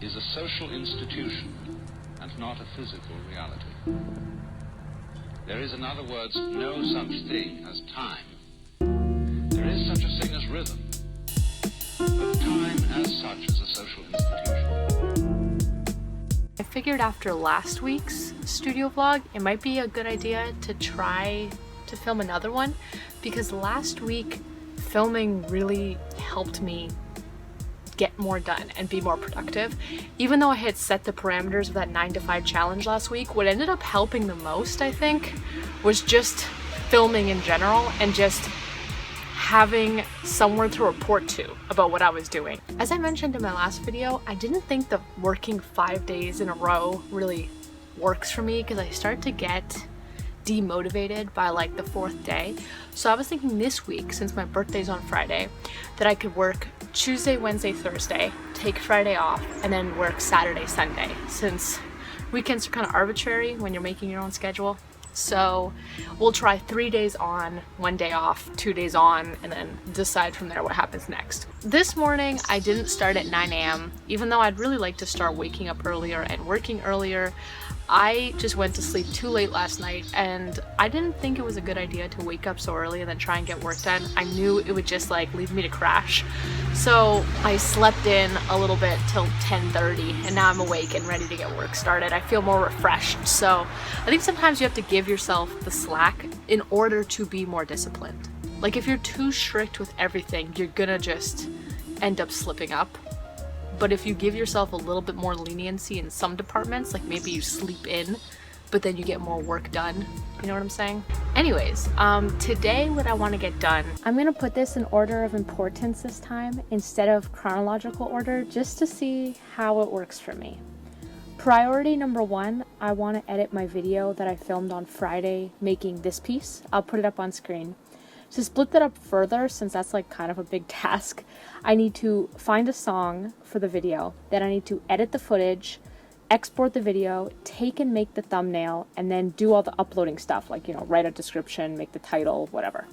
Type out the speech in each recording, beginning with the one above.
is a social institution and not a physical reality. There is, in other words, no such thing as time. There is such a thing as rhythm, but time as such is a social institution. I figured after last week's studio vlog, it might be a good idea to try to film another one, because last week filming really helped me get more done and be more productive. Even though I had set the parameters of that 9 to 5 challenge last week, what ended up helping the most, I think, was just filming in general and just having someone to report to about what I was doing. As I mentioned in my last video, I didn't think that working 5 days in a row really works for me because I start to get demotivated by like the 4th day. So I was thinking this week, since my birthday's on Friday, that I could work Tuesday, Wednesday, Thursday, take Friday off, and then work Saturday, Sunday, since weekends are kind of arbitrary when you're making your own schedule. So we'll try 3 days on, 1 day off, 2 days on, and then decide from there what happens next. This morning I didn't start at 9 a.m. even though I'd really like to start waking up earlier and working earlier. I just went to sleep too late last night, and I didn't think it was a good idea to wake up so early and then try and get work done. I knew it would just like leave me to crash. So I slept in a little bit till 10:30, and now I'm awake and ready to get work started. I feel more refreshed. So I think sometimes you have to give yourself the slack in order to be more disciplined. Like if you're too strict with everything, you're gonna just end up slipping up. But if you give yourself a little bit more leniency in some departments, like maybe you sleep in, but then you get more work done, you know what I'm saying? Anyways, today what I want to get done, I'm gonna put this in order of importance this time instead of chronological order, just to see how it works for me. Priority number 1, I want to edit my video that I filmed on Friday making this piece. I'll put it up on screen. To split that up further, since that's like kind of a big task, I need to find a song for the video, then I need to edit the footage, export the video, take and make the thumbnail, and then do all the uploading stuff, like, you know, write a description, make the title, whatever.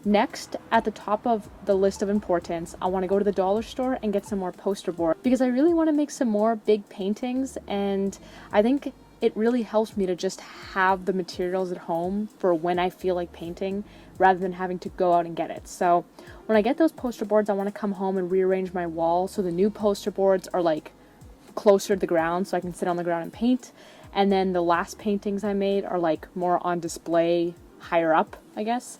Next, at the top of the list of importance, I want to go to the dollar store and get some more poster board, because I really want to make some more big paintings, and I think it really helps me to just have the materials at home for when I feel like painting, rather than having to go out and get it. So when I get those poster boards, I want to come home and rearrange my wall so the new poster boards are like closer to the ground so I can sit on the ground and paint. And then the last paintings I made are like more on display higher up, I guess.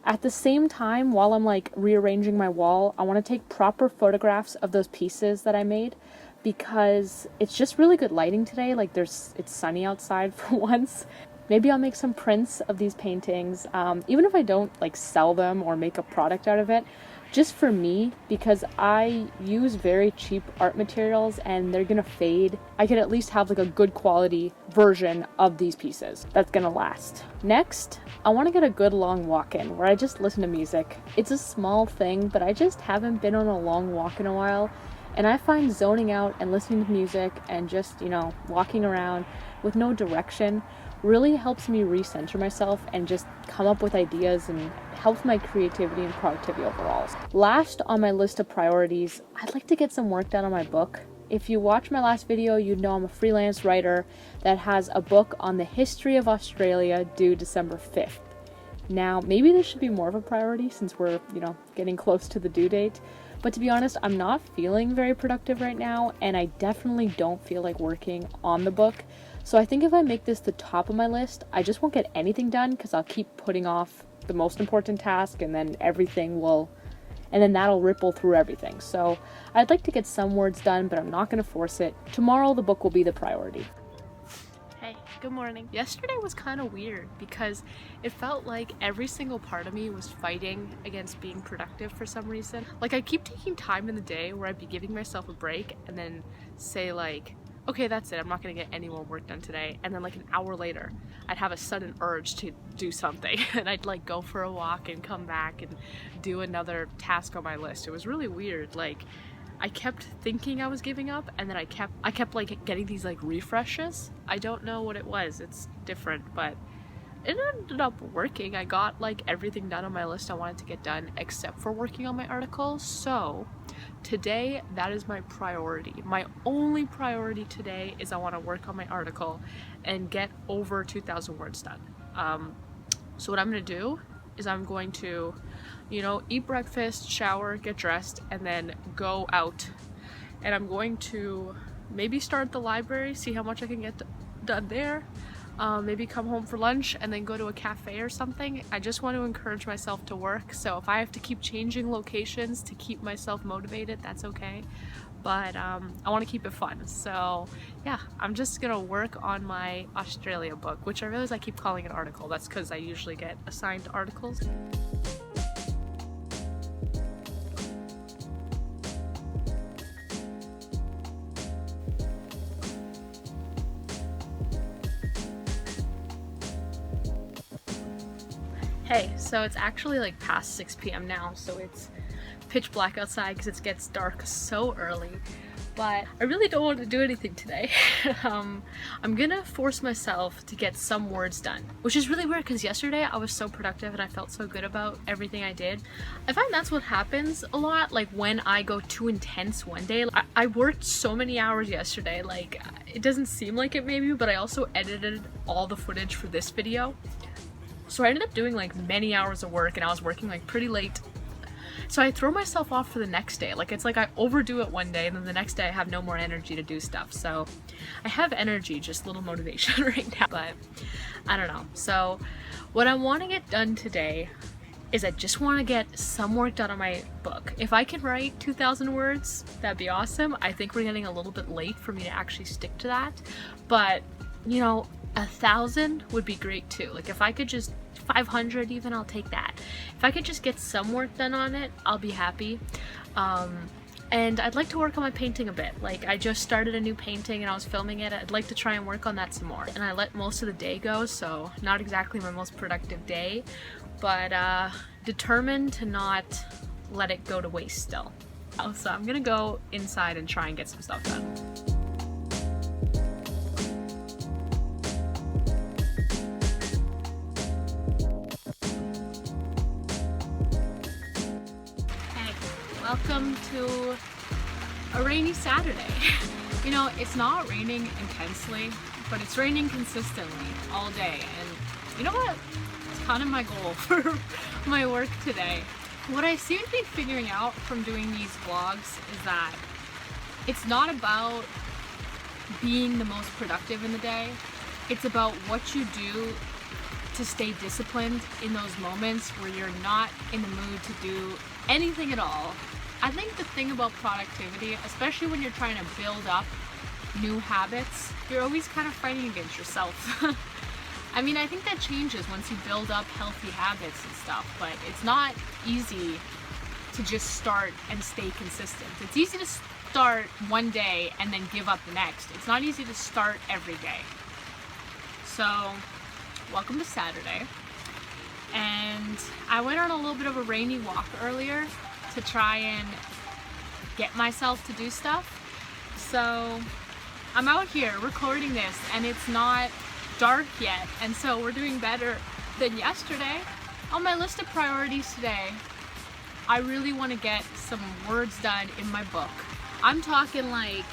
At the same time, while I'm like rearranging my wall, I want to take proper photographs of those pieces that I made, because it's just really good lighting today. Like it's sunny outside for once. Maybe I'll make some prints of these paintings, even if I don't like sell them or make a product out of it, just for me, because I use very cheap art materials and they're gonna fade. I could at least have like a good quality version of these pieces that's gonna last. Next, I want to get a good long walk-in where I just listen to music. It's a small thing, but I just haven't been on a long walk in a while, and I find zoning out and listening to music and just, you know, walking around with no direction really helps me recenter myself and just come up with ideas, and helps my creativity and productivity overall. Last on my list of priorities, I'd like to get some work done on my book. If you watch my last video, you know I'm a freelance writer that has a book on the history of Australia due December 5th. Now, maybe this should be more of a priority since we're, you know, getting close to the due date. But to be honest, I'm not feeling very productive right now, and I definitely don't feel like working on the book. So I think if I make this the top of my list, I just won't get anything done because I'll keep putting off the most important task, and then that'll ripple through everything. So I'd like to get some words done, but I'm not going to force it. Tomorrow the book will be the priority. Hey, good morning. Yesterday was kind of weird because it felt like every single part of me was fighting against being productive for some reason. Like I keep taking time in the day where I'd be giving myself a break and then say like, okay, that's it, I'm not gonna get any more work done today. And then like an hour later, I'd have a sudden urge to do something and I'd like go for a walk and come back and do another task on my list. It was really weird. Like I kept thinking I was giving up, and then I kept like getting these like refreshes. I don't know what it was, it's different, but it ended up working. I got like everything done on my list I wanted to get done except for working on my article. So today, that is my priority. My only priority today is I want to work on my article and get over 2,000 words done. So what I'm going to do is I'm going to, eat breakfast, shower, get dressed, and then go out. And I'm going to maybe start at the library, see how much I can get done there. Maybe come home for lunch and then go to a cafe or something. I just want to encourage myself to work, so if I have to keep changing locations to keep myself motivated, that's okay. But I want to keep it fun. So yeah, I'm just gonna work on my Australia book, which I realize I keep calling an article. That's because I usually get assigned articles. Hey, so it's actually like past 6 p.m. now, so it's pitch black outside because it gets dark so early. But I really don't want to do anything today. I'm gonna force myself to get some words done, which is really weird because yesterday I was so productive and I felt so good about everything I did. I find that's what happens a lot, like when I go too intense one day. I worked so many hours yesterday, like it doesn't seem like it maybe, but I also edited all the footage for this video. So I ended up doing like many hours of work and I was working like pretty late. So I throw myself off for the next day. Like it's like I overdo it one day and then the next day I have no more energy to do stuff. So I have energy, just little motivation right now, but I don't know. So what I want to get done today is I just want to get some work done on my book. If I can write 2,000 words, that'd be awesome. I think we're getting a little bit late for me to actually stick to that, but 1,000 would be great too. Like if I could just 500 even, I'll take that. If I could just get some work done on it, I'll be happy. And I'd like to work on my painting a bit. Like I just started a new painting and I was filming it. I'd like to try and work on that some more. And I let most of the day go, so not exactly my most productive day, but determined to not let it go to waste still. So I'm gonna go inside and try and get some stuff done. Welcome to a rainy Saturday. It's not raining intensely, but it's raining consistently all day. And you know what? It's kind of my goal for my work today. What I seem to be figuring out from doing these vlogs is that it's not about being the most productive in the day. It's about what you do to stay disciplined in those moments where you're not in the mood to do anything at all. I think the thing about productivity, especially when you're trying to build up new habits, you're always kind of fighting against yourself. I mean, I think that changes once you build up healthy habits and stuff, but it's not easy to just start and stay consistent. It's easy to start one day and then give up the next. It's not easy to start every day. So, welcome to Saturday. And I went on a little bit of a rainy walk earlier to try and get myself to do stuff. So I'm out here recording this and it's not dark yet, and so we're doing better than yesterday. On my list of priorities today, I really want to get some words done in my book. I'm talking like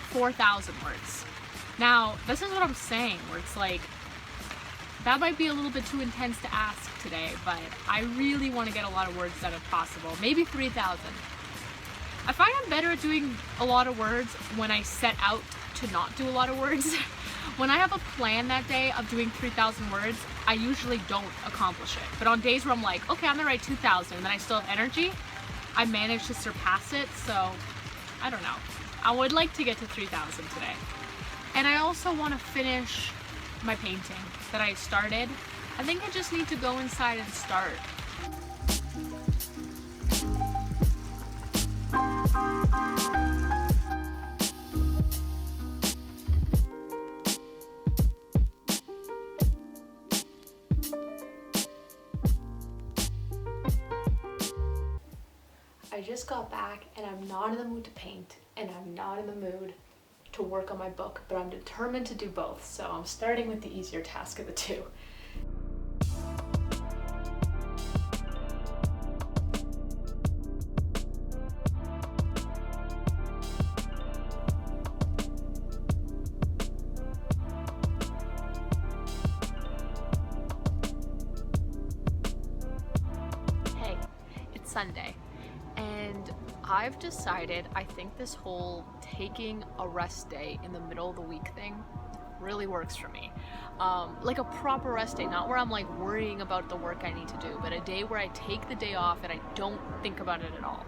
4,000 words. Now, this is what I'm saying, where it's like, that might be a little bit too intense to ask today, but I really want to get a lot of words done if possible. Maybe 3,000. I find I'm better at doing a lot of words when I set out to not do a lot of words. When I have a plan that day of doing 3,000 words, I usually don't accomplish it. But on days where I'm like, okay, I'm gonna write 2,000 and then I still have energy, I manage to surpass it. So I don't know. I would like to get to 3,000 today. And I also want to finish my painting that I started. I think I just need to go inside and start. I just got back and I'm not in the mood to paint and I'm not in the mood to work on my book, but I'm determined to do both, so I'm starting with the easier task of the two. Hey, it's Sunday, and I've decided I think this whole taking a rest day in the middle of the week thing really works for me. Like a proper rest day, not where I'm like worrying about the work I need to do, but a day where I take the day off and I don't think about it at all.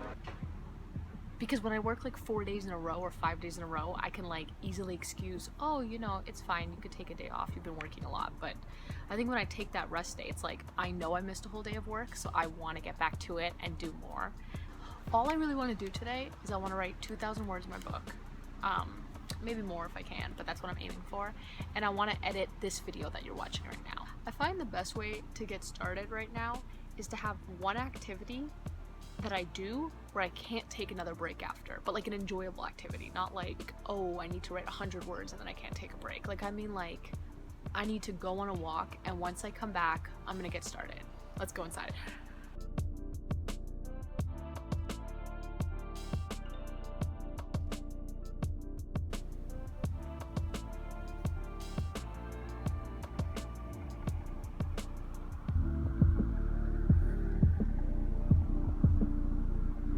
Because when I work like 4 days in a row or 5 days in a row, I can like easily excuse, oh, you know, it's fine, you could take a day off, you've been working a lot. But I think when I take that rest day, it's like, I know I missed a whole day of work, so I want to get back to it and do more. All I really want to do today is I want to write 2,000 words in my book. Maybe more if I can, but that's what I'm aiming for. And I want to edit this video that you're watching right now. I find the best way to get started right now is to have one activity that I do where I can't take another break after, but like an enjoyable activity, not like, oh, I need to write 100 words and then I can't take a break. Like, I mean, like, I need to go on a walk, and once I come back, I'm gonna get started. Let's go inside.